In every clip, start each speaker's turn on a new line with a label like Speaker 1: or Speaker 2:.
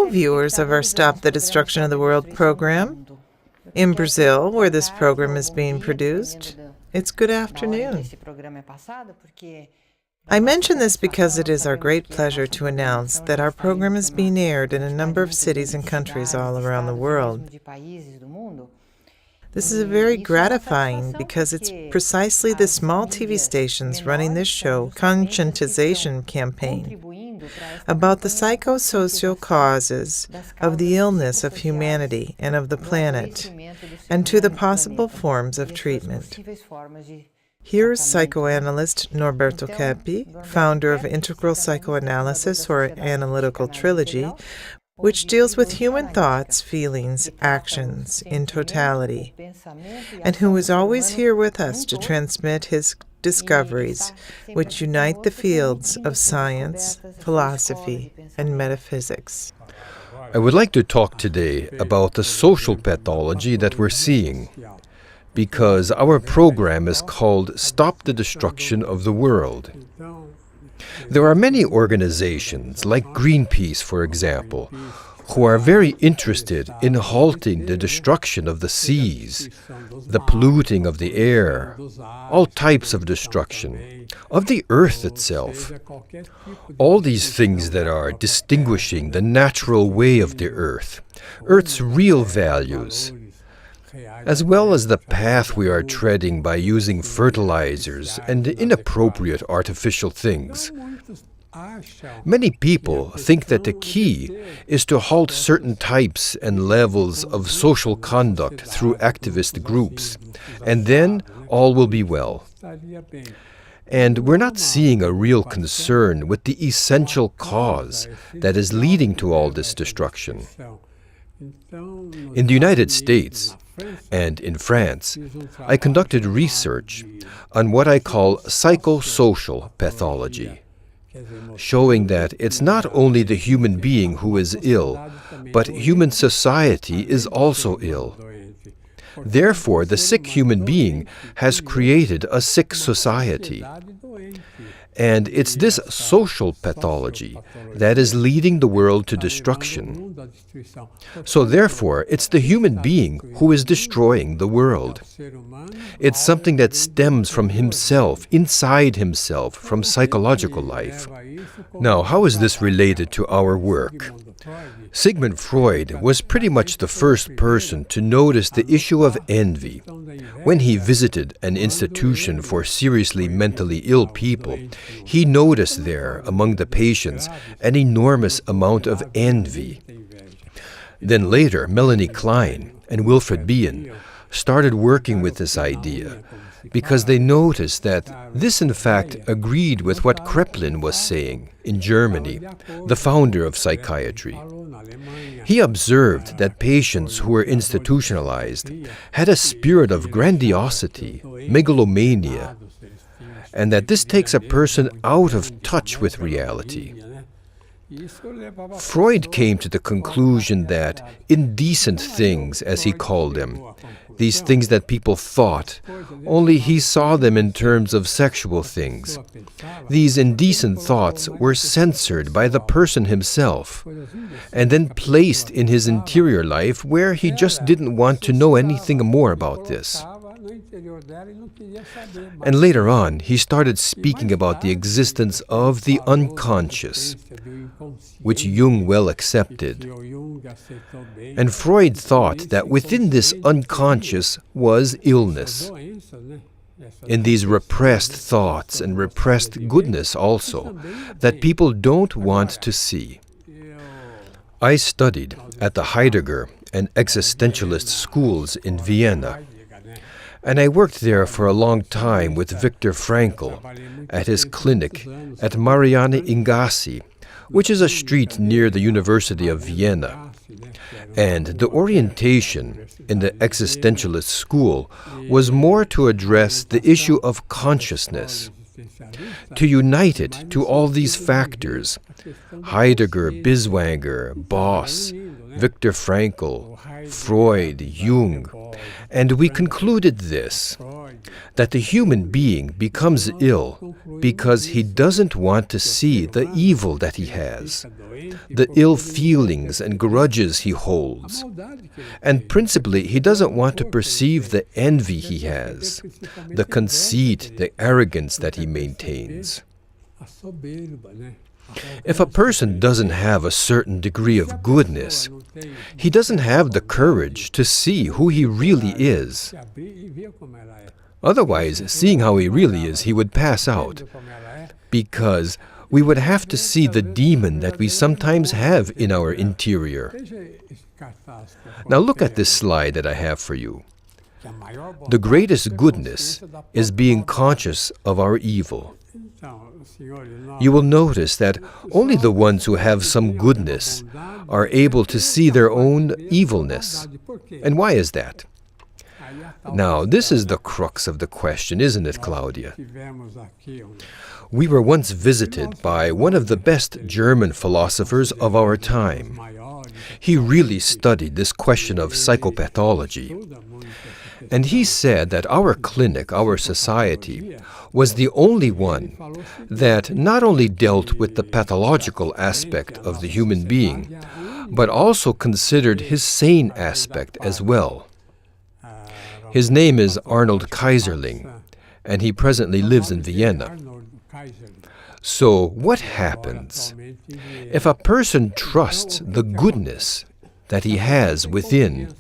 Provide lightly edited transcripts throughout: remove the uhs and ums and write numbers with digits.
Speaker 1: viewers of our Stop the Destruction of the World program. In Brazil, where this program is being produced, it's good afternoon. I mention this because it is our great pleasure to announce that our program is being aired in a number of cities and countries all around the world. This is very gratifying because it's precisely the small TV stations running this show conscientization campaign about the psychosocial causes of the illness of humanity and of the planet, and to the possible forms of treatment. Here's psychoanalyst Norberto Keppe, founder of Integral Psychoanalysis, or Analytical Trilogy, which deals with human thoughts, feelings, actions in totality, and who is always here with us to transmit his discoveries, which unite the fields of science, philosophy, and metaphysics.
Speaker 2: I would like to talk today about the social pathology that we're seeing, because our program is called Stop the Destruction of the World. There are many organizations, like Greenpeace, for example, who are very interested in halting the destruction of the seas, the polluting of the air, all types of destruction, of the earth itself. All these things that are distinguishing the natural way of the earth, Earth's real values, as well as the path we are treading by using fertilizers and inappropriate artificial things. Many people think that the key is to halt certain types and levels of social conduct through activist groups, and then all will be well. And we're not seeing a real concern with the essential cause that is leading to all this destruction. In the United States, and in France, I conducted research on what I call psychosocial pathology, showing that it's not only the human being who is ill, but human society is also ill. Therefore, the sick human being has created a sick society. And it's this social pathology that is leading the world to destruction. So therefore, it's the human being who is destroying the world. It's something that stems from himself, inside himself, from psychological life. Now, how is this related to our work? Sigmund Freud was pretty much the first person to notice the issue of envy. When he visited an institution for seriously mentally ill people, he noticed there, among the patients, an enormous amount of envy. Then later, Melanie Klein and Wilfred Bion started working with this idea, because they noticed that this in fact agreed with what Kraepelin was saying in Germany, the founder of psychiatry. He observed that patients who were institutionalized had a spirit of grandiosity, megalomania, and that this takes a person out of touch with reality. Freud came to the conclusion that indecent things, as he called them, these things that people thought, only he saw them in terms of sexual things. These indecent thoughts were censored by the person himself, and then placed in his interior life where he just didn't want to know anything more about this. And later on, he started speaking about the existence of the unconscious, which Jung well accepted. And Freud thought that within this unconscious was illness, in these repressed thoughts and repressed goodness also, that people don't want to see. I studied at the Heidegger and existentialist schools in Vienna, and I worked there for a long time with Viktor Frankl at his clinic at Marianne Ingassi, which is a street near the University of Vienna. And the orientation in the existentialist school was more to address the issue of consciousness, to unite it to all these factors: Heidegger, Biswanger, Boss, Viktor Frankl, Freud, Jung. And we concluded this, that the human being becomes ill because he doesn't want to see the evil that he has, the ill feelings and grudges he holds, and principally he doesn't want to perceive the envy he has, the conceit, the arrogance that he maintains. If a person doesn't have a certain degree of goodness, he doesn't have the courage to see who he really is. Otherwise, seeing how he really is, he would pass out, because we would have to see the demon that we sometimes have in our interior. Now look at this slide that I have for you. The greatest goodness is being conscious of our evil. You will notice that only the ones who have some goodness are able to see their own evilness. And why is that? Now, this is the crux of the question, isn't it, Claudia? We were once visited by one of the best German philosophers of our time. He really studied this question of psychopathology. And he said that our clinic, our society, was the only one that not only dealt with the pathological aspect of the human being, but also considered his sane aspect as well. His name is Arnold Kaiserling, and he presently lives in Vienna. So what happens if a person trusts the goodness that he has within?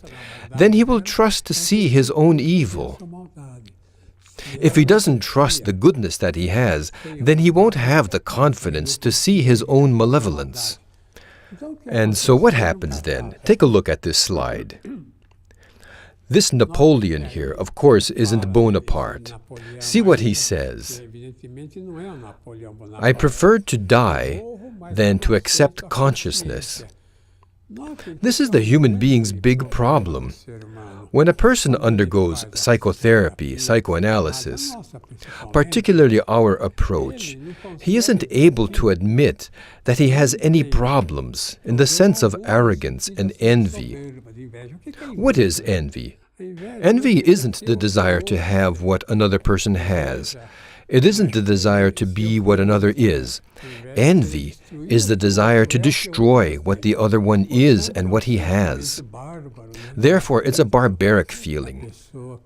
Speaker 2: Then he will trust to see his own evil. If he doesn't trust the goodness that he has, then he won't have the confidence to see his own malevolence. And so what happens then? Take a look at this slide. This Napoleon here, of course, isn't Bonaparte. See what he says. I prefer to die than to accept consciousness. This is the human being's big problem. When a person undergoes psychotherapy, psychoanalysis, particularly our approach, he isn't able to admit that he has any problems in the sense of arrogance and envy. What is envy? Envy isn't the desire to have what another person has. It isn't the desire to be what another is. Envy is the desire to destroy what the other one is and what he has. Therefore, it's a barbaric feeling.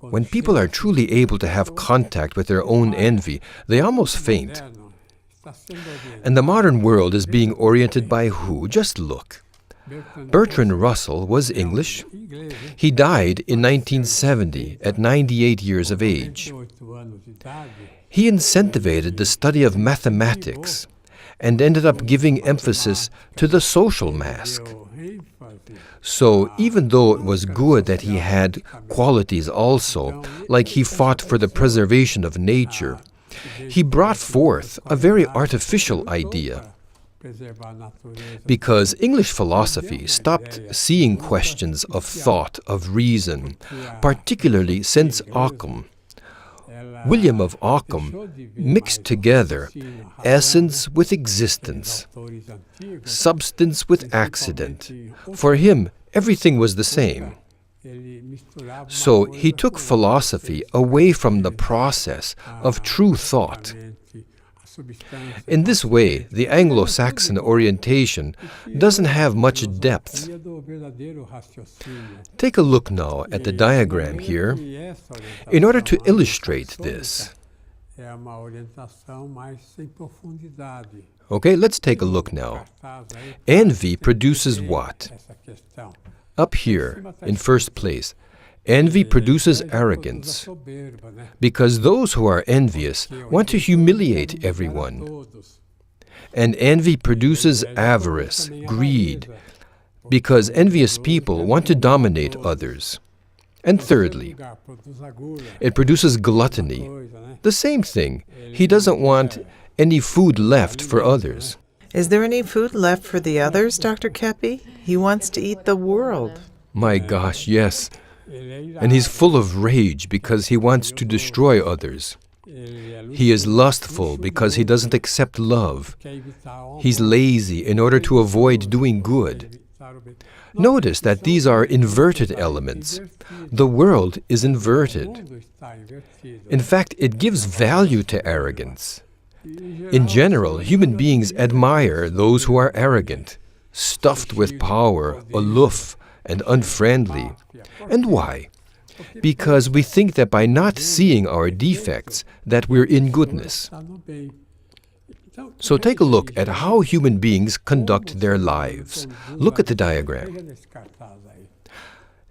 Speaker 2: When people are truly able to have contact with their own envy, they almost faint. And the modern world is being oriented by who? Just look. Bertrand Russell was English. He died in 1970 at 98 years of age. He incentivated the study of mathematics and ended up giving emphasis to the social mask. So even though it was good that he had qualities also, like he fought for the preservation of nature, he brought forth a very artificial idea. Because English philosophy stopped seeing questions of thought, of reason, particularly since Occam. William of Occam mixed together essence with existence, substance with accident. For him, everything was the same. So he took philosophy away from the process of true thought. In this way, the Anglo-Saxon orientation doesn't have much depth. Take a look now at the diagram here in order to illustrate this. Okay, let's take a look now. Envy produces what? Up here, in first place, envy produces arrogance, because those who are envious want to humiliate everyone. And envy produces avarice, greed, because envious people want to dominate others. And thirdly, it produces gluttony. The same thing. He doesn't want any food left for others.
Speaker 1: Is there any food left for the others, Dr. Kepi? He wants to eat the world.
Speaker 2: My gosh, yes. And he's full of rage because he wants to destroy others. He is lustful because he doesn't accept love. He's lazy in order to avoid doing good. Notice that these are inverted elements. The world is inverted. In fact, it gives value to arrogance. In general, human beings admire those who are arrogant, stuffed with power, aloof, and unfriendly. And why? Because we think that by not seeing our defects, that we're in goodness. So take a look at how human beings conduct their lives. Look at the diagram.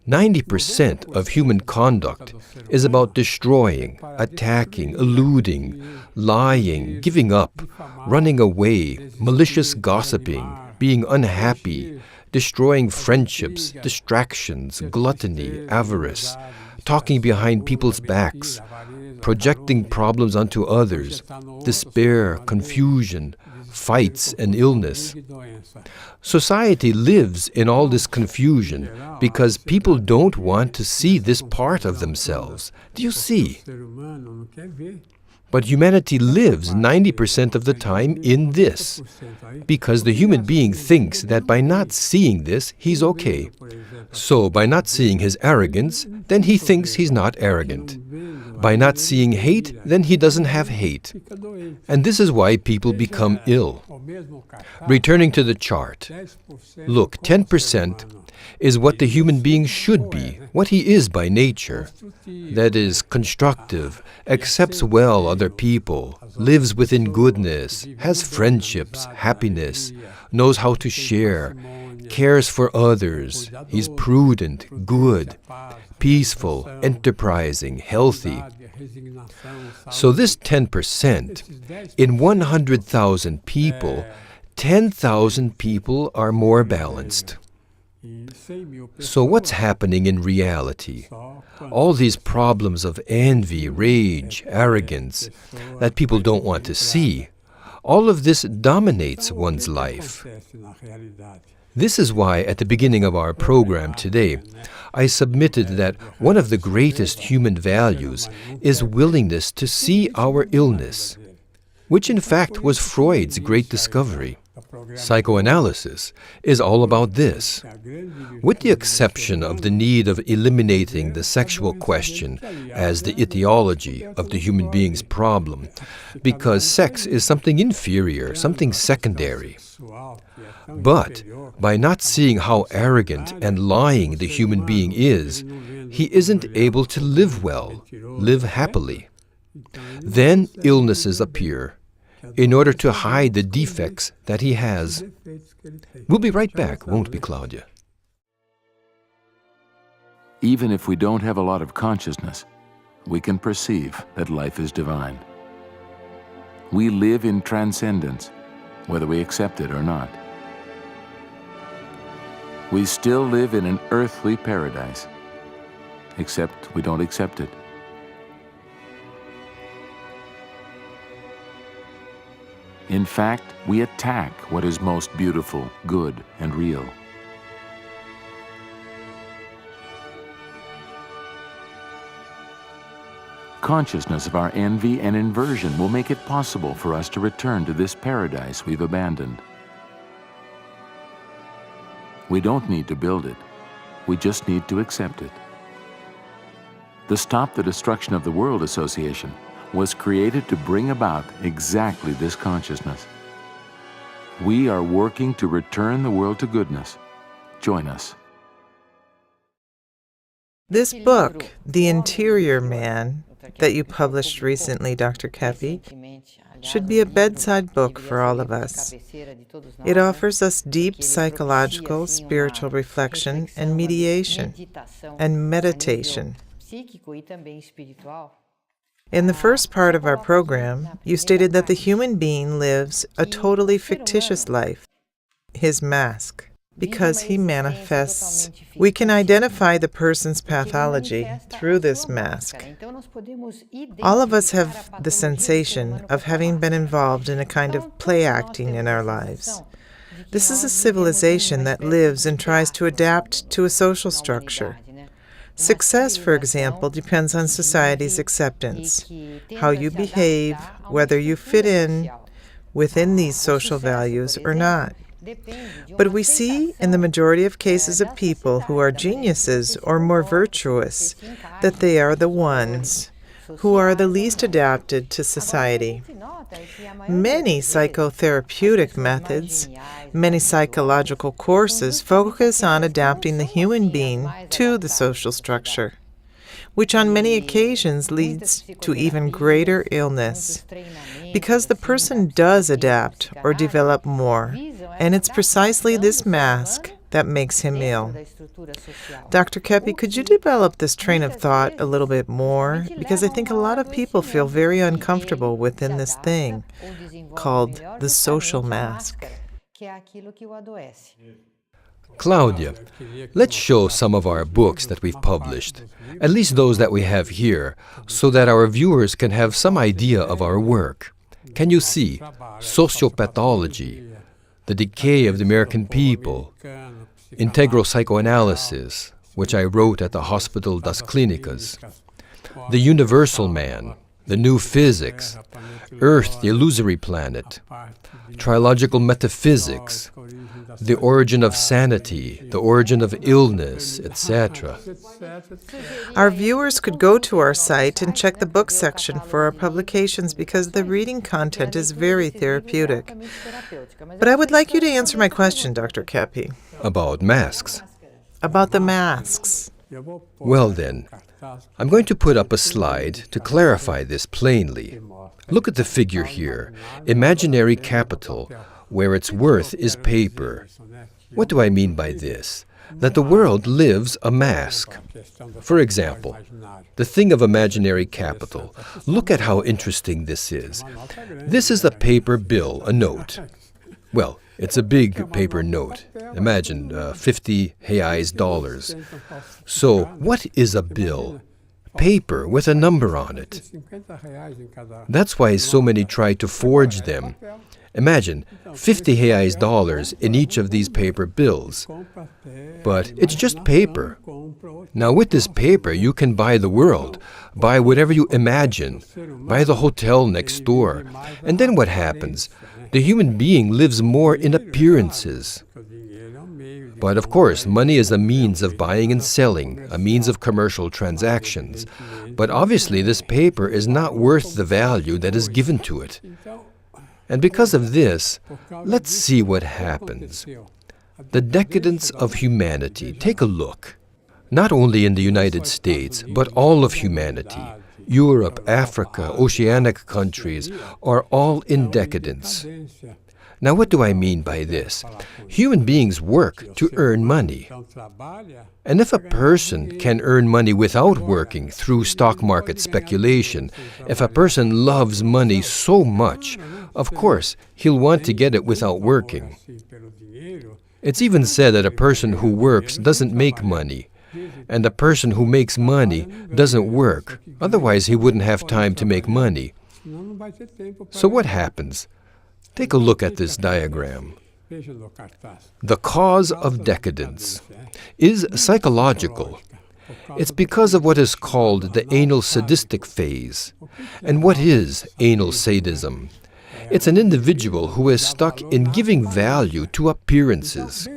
Speaker 2: 90% of human conduct is about destroying, attacking, eluding, lying, giving up, running away, malicious gossiping, being unhappy, destroying friendships, distractions, gluttony, avarice, talking behind people's backs, projecting problems onto others, despair, confusion, fights, and illness. Society lives in all this confusion because people don't want to see this part of themselves. Do you see? But humanity lives 90% of the time in this, because the human being thinks that by not seeing this, he's okay. So by not seeing his arrogance, then he thinks he's not arrogant. By not seeing hate, then he doesn't have hate. And this is why people become ill. Returning to the chart, look, 10% is what the human being should be, what he is by nature. That is, constructive, accepts well other people, lives within goodness, has friendships, happiness, knows how to share, cares for others, he's prudent, good, peaceful, enterprising, healthy. So this 10%, in 100,000 people, 10,000 people are more balanced. So what's happening in reality? All these problems of envy, rage, arrogance that people don't want to see, all of this dominates one's life. This is why at the beginning of our program today, I submitted that one of the greatest human values is willingness to see our illness, which in fact was Freud's great discovery. Psychoanalysis is all about this. With the exception of the need of eliminating the sexual question as the etiology of the human being's problem, because sex is something inferior, something secondary. But by not seeing how arrogant and lying the human being is, he isn't able to live well, live happily. Then illnesses appear, in order to hide the defects that he has. We'll be right back, won't we, Claudia?
Speaker 3: Even if we don't have a lot of consciousness, we can perceive that life is divine. We live in transcendence, whether we accept it or not. We still live in an earthly paradise, except we don't accept it. In fact, we attack what is most beautiful, good, and real. Consciousness of our envy and inversion will make it possible for us to return to this paradise we've abandoned. We don't need to build it. We just need to accept it. The Stop the Destruction of the World Association was created to bring about exactly this consciousness. We are working to return the world to goodness. Join us.
Speaker 1: This book, The Interior Man, that you published recently, Dr. Kepi, should be a bedside book for all of us. It offers us deep psychological, spiritual reflection and mediation and meditation. In the first part of our program, you stated that the human being lives a totally fictitious life, his mask, because he manifests. We can identify the person's pathology through this mask. All of us have the sensation of having been involved in a kind of play acting in our lives. This is a civilization that lives and tries to adapt to a social structure. Success, for example, depends on society's acceptance, how you behave, whether you fit in within these social values or not. But we see in the majority of cases of people who are geniuses or more virtuous that they are the ones who are the least adapted to society. Many psychotherapeutic methods, many psychological courses focus on adapting the human being to the social structure, which on many occasions leads to even greater illness, because the person does adapt or develop more, and it's precisely this mask that makes him ill. Dr. Keppe, could you develop this train of thought a little bit more? Because I think a lot of people feel very uncomfortable within this thing called the social mask.
Speaker 2: Claudia, let's show some of our books that we've published, at least those that we have here, so that our viewers can have some idea of our work. Can you see? Sociopathology, the decay of the American people, integral psychoanalysis, which I wrote at the Hospital das Clínicas, the universal man, the new physics, Earth, the illusory planet, trilogical metaphysics, the origin of sanity, the origin of illness, etc.
Speaker 1: Our viewers could go to our site and check the book section for our publications because the reading content is very therapeutic. But I would like you to answer my question, Dr. Keppe.
Speaker 2: About masks.
Speaker 1: About the masks.
Speaker 2: Well then, I'm going to put up a slide to clarify this plainly. Look at the figure here, imaginary capital, where its worth is paper. What do I mean by this? That the world lives a mask. For example, the thing of imaginary capital. Look at how interesting this is. This is a paper bill, a note. Well, it's a big paper note. Imagine 50 reais dollars. So, what is a bill? Paper with a number on it. That's why so many try to forge them. Imagine 50 reais dollars in each of these paper bills. But it's just paper. Now with this paper you can buy the world, buy whatever you imagine, buy the hotel next door. And then what happens? The human being lives more in appearances. But of course, money is a means of buying and selling, a means of commercial transactions. But obviously this paper is not worth the value that is given to it. And because of this, let's see what happens. The decadence of humanity. Take a look. Not only in the United States, but all of humanity. Europe, Africa, oceanic countries are all in decadence. Now what do I mean by this? Human beings work to earn money. And if a person can earn money without working through stock market speculation, if a person loves money so much, of course, he'll want to get it without working. It's even said that a person who works doesn't make money, and a person who makes money doesn't work, otherwise he wouldn't have time to make money. So what happens? Take a look at this diagram. The cause of decadence is psychological. It's because of what is called the anal sadistic phase. And what is anal sadism? It's an individual who is stuck in giving value to appearances.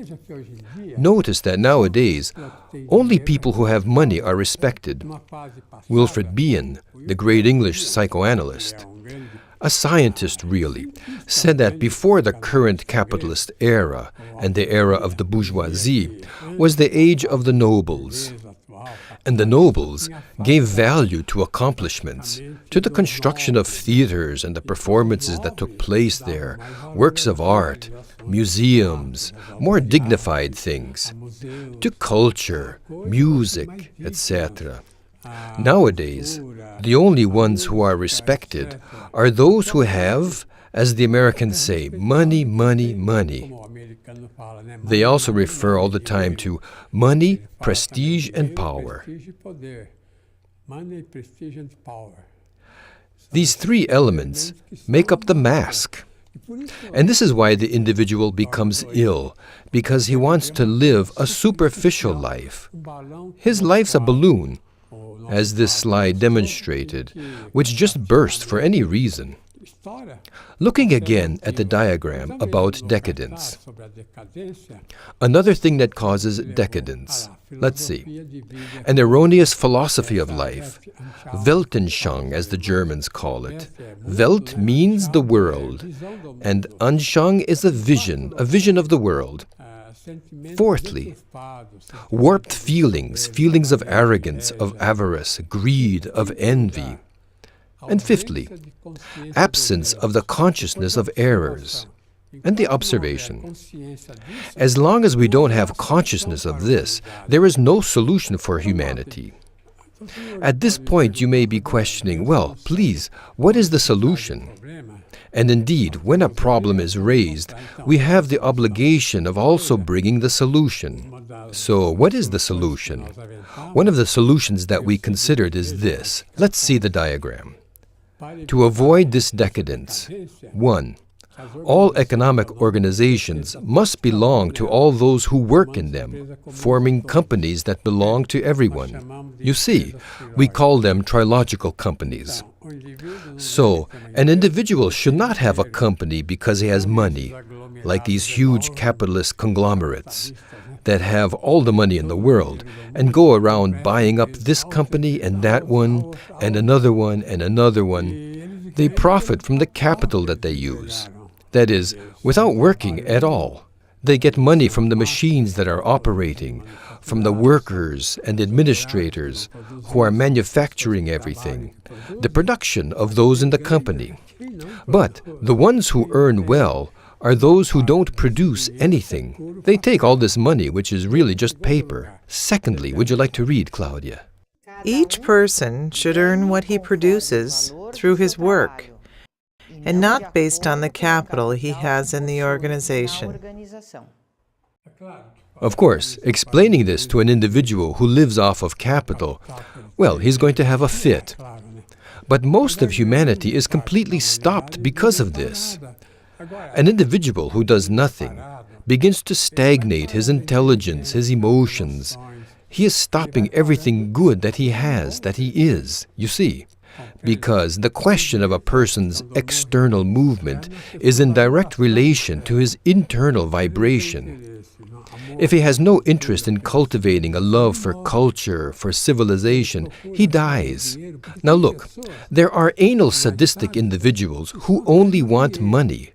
Speaker 2: Notice that nowadays, only people who have money are respected. Wilfred Bion, the great English psychoanalyst, a scientist really, said that before the current capitalist era and the era of the bourgeoisie was the age of the nobles. And the nobles gave value to accomplishments, to the construction of theaters and the performances that took place there, works of art, museums, more dignified things, to culture, music, etc. Nowadays, the only ones who are respected are those who have, as the Americans say, money, money, money. They also refer all the time to money, prestige, and power. These three elements make up the mask. And this is why the individual becomes ill, because he wants to live a superficial life. His life's a balloon, as this slide demonstrated, which just burst for any reason. Looking again at the diagram about decadence. Another thing that causes decadence. Let's see. An erroneous philosophy of life. Weltanschauung, as the Germans call it. Welt means the world, and Anschauung is a vision of the world. Fourthly, warped feelings, feelings of arrogance, of avarice, greed, of envy. And fifthly, absence of the consciousness of errors. And the observation. As long as we don't have consciousness of this, there is no solution for humanity. At this point you may be questioning, well, please, what is the solution? And indeed, when a problem is raised, we have the obligation of also bringing the solution. So, what is the solution? One of the solutions that we considered is this. Let's see the diagram. To avoid this decadence, 1. All economic organizations must belong to all those who work in them, forming companies that belong to everyone. You see, we call them trilogical companies. So, an individual should not have a company because he has money, like these huge capitalist conglomerates that have all the money in the world and go around buying up this company and that one and another one and another one. They profit from the capital that they use. That is, without working at all. They get money from the machines that are operating, from the workers and administrators who are manufacturing everything, the production of those in the company. But the ones who earn well are those who don't produce anything. They take all this money, which is really just paper. Secondly, would you like to read, Claudia?
Speaker 1: Each person should earn what he produces through his work, and not based on the capital he has in the organization.
Speaker 2: Of course, explaining this to an individual who lives off of capital, well, he's going to have a fit. But most of humanity is completely stopped because of this. An individual who does nothing begins to stagnate his intelligence, his emotions. He is stopping everything good that he has, that he is, you see. Because the question of a person's external movement is in direct relation to his internal vibration. If he has no interest in cultivating a love for culture, for civilization, he dies. Now look, there are anal sadistic individuals who only want money.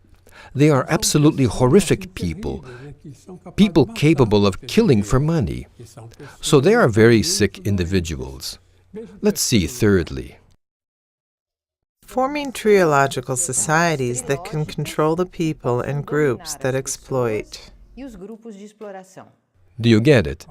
Speaker 2: They are absolutely horrific people, people capable of killing for money. So they are very sick individuals. Let's see thirdly.
Speaker 1: Forming triological societies that can control the people and groups that exploit.
Speaker 2: Do you get it?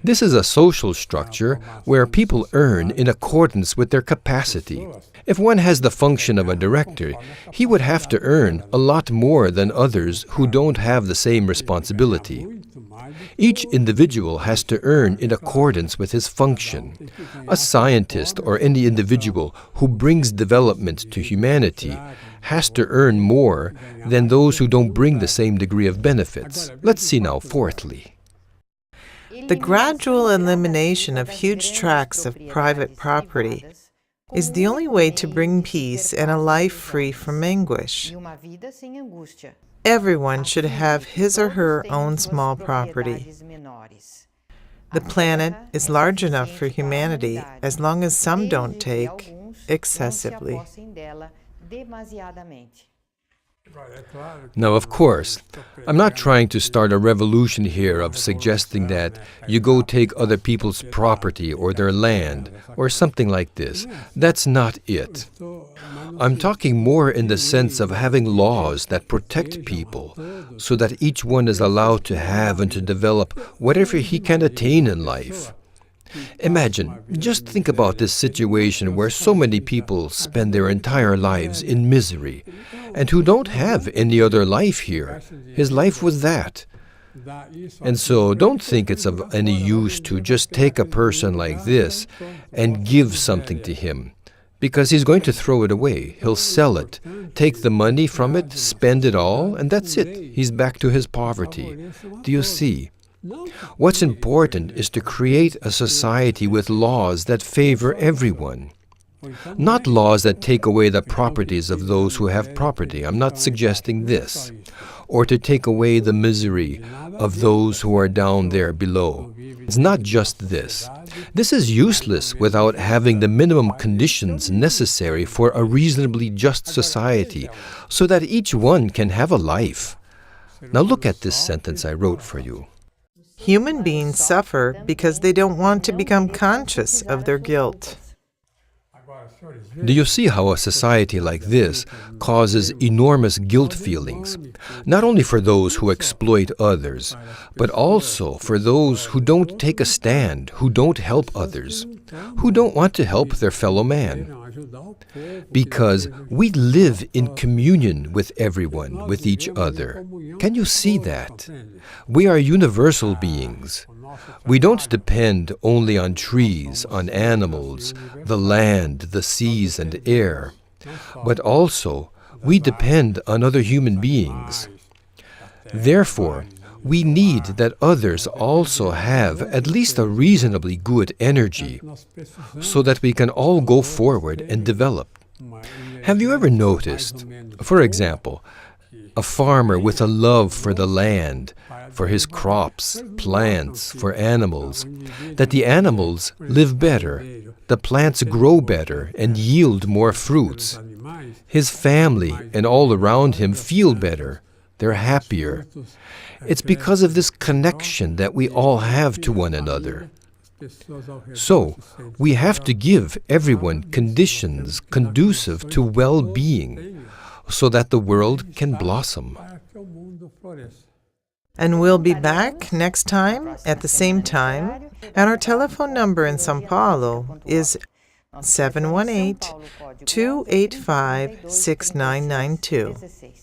Speaker 2: This is a social structure where people earn in accordance with their capacity. If one has the function of a director, he would have to earn a lot more than others who don't have the same responsibility. Each individual has to earn in accordance with his function. A scientist or any individual who brings development to humanity has to earn more than those who don't bring the same degree of benefits. Let's see now, fourthly.
Speaker 1: The gradual elimination of huge tracts of private property is the only way to bring peace and a life free from anguish. Everyone should have his or her own small property. The planet is large enough for humanity as long as some don't take excessively.
Speaker 2: Now, of course, I'm not trying to start a revolution here of suggesting that you go take other people's property or their land or something like this. That's not it. I'm talking more in the sense of having laws that protect people so that each one is allowed to have and to develop whatever he can attain in life. Imagine, just think about this situation where so many people spend their entire lives in misery and who don't have any other life here. His life was that. And so don't think it's of any use to just take a person like this and give something to him, because he's going to throw it away. He'll sell it, take the money from it, spend it all, and that's it. He's back to his poverty. Do you see? What's important is to create a society with laws that favor everyone. Not laws that take away the properties of those who have property. I'm not suggesting this. Or to take away the misery of those who are down there below. It's not just this. This is useless without having the minimum conditions necessary for a reasonably just society, so that each one can have a life. Now look at this sentence I wrote for you.
Speaker 1: Human beings suffer because they don't want to become conscious of their guilt.
Speaker 2: Do you see how a society like this causes enormous guilt feelings, not only for those who exploit others, but also for those who don't take a stand, who don't help others, who don't want to help their fellow man? Because we live in communion with everyone, with each other. Can you see that? We are universal beings. We don't depend only on trees, on animals, the land, the seas and air, but also we depend on other human beings. Therefore, we need that others also have at least a reasonably good energy, so that we can all go forward and develop. Have you ever noticed, for example, a farmer with a love for the land, for his crops, plants, for animals, that the animals live better, the plants grow better and yield more fruits. His family and all around him feel better, they're happier. It's because of this connection that we all have to one another. So, we have to give everyone conditions conducive to well-being, so that the world can blossom.
Speaker 1: And we'll be back next time at the same time. And our telephone number in São Paulo is 718-285-6992.